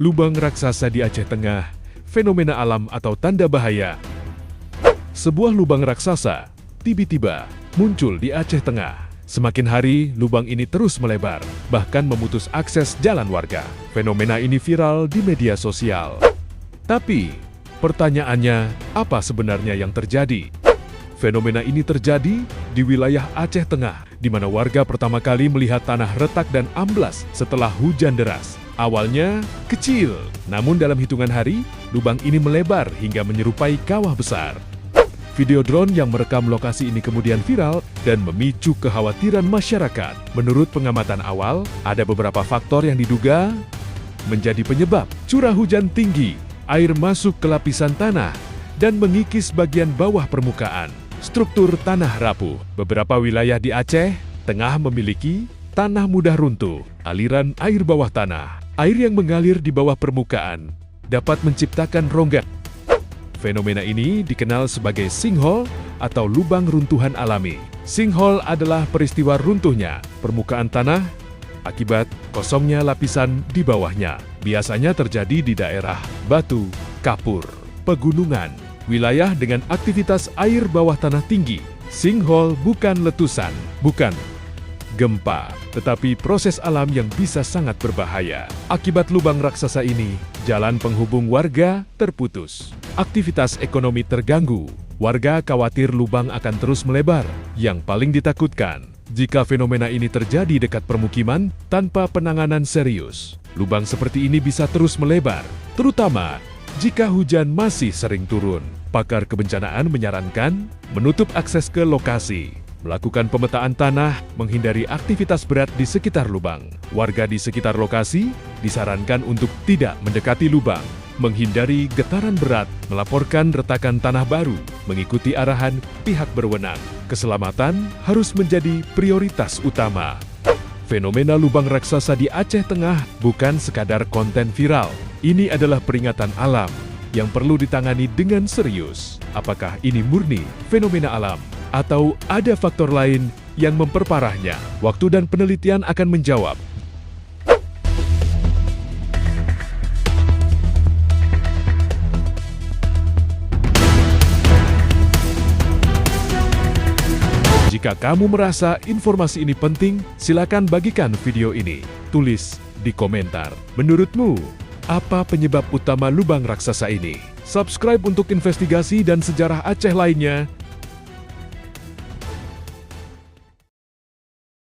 Lubang raksasa di Aceh Tengah, fenomena alam atau tanda bahaya. Sebuah lubang raksasa tiba-tiba muncul di Aceh Tengah. Semakin hari, lubang ini terus melebar, bahkan memutus akses jalan warga. Fenomena ini viral di media sosial. Tapi, pertanyaannya, apa sebenarnya yang terjadi? Fenomena ini terjadi di wilayah Aceh Tengah, di mana warga pertama kali melihat tanah retak dan amblas setelah hujan deras. Awalnya kecil, namun dalam hitungan hari, lubang ini melebar hingga menyerupai kawah besar. Video drone yang merekam lokasi ini kemudian viral dan memicu kekhawatiran masyarakat. Menurut pengamatan awal, ada beberapa faktor yang diduga menjadi penyebab curah hujan tinggi, air masuk ke lapisan tanah, dan mengikis bagian bawah permukaan. Struktur tanah rapuh. Beberapa wilayah di Aceh Tengah memiliki tanah mudah runtuh. Aliran air bawah tanah, air yang mengalir di bawah permukaan, dapat menciptakan rongga. Fenomena ini dikenal sebagai sinkhole atau lubang runtuhan alami. Sinkhole adalah peristiwa runtuhnya permukaan tanah akibat kosongnya lapisan di bawahnya. Biasanya terjadi di daerah batu, kapur, pegunungan, wilayah dengan aktivitas air bawah tanah tinggi. Sinkhole bukan letusan, bukan gempa, tetapi proses alam yang bisa sangat berbahaya. Akibat lubang raksasa ini, jalan penghubung warga terputus. Aktivitas ekonomi terganggu. Warga khawatir lubang akan terus melebar. Yang paling ditakutkan, jika fenomena ini terjadi dekat permukiman tanpa penanganan serius, lubang seperti ini bisa terus melebar, terutama jika hujan masih sering turun. Pakar kebencanaan menyarankan menutup akses ke lokasi, melakukan pemetaan tanah, menghindari aktivitas berat di sekitar lubang. Warga di sekitar lokasi disarankan untuk tidak mendekati lubang, menghindari getaran berat, melaporkan retakan tanah baru, mengikuti arahan pihak berwenang. Keselamatan harus menjadi prioritas utama. Fenomena lubang raksasa di Aceh Tengah bukan sekadar konten viral. Ini adalah peringatan alam yang perlu ditangani dengan serius. Apakah ini murni fenomena alam atau ada faktor lain yang memperparahnya? Waktu dan penelitian akan menjawab. Jika kamu merasa informasi ini penting, silakan bagikan video ini. Tulis di komentar. Menurutmu, apa penyebab utama lubang raksasa ini? Subscribe untuk investigasi dan sejarah Aceh lainnya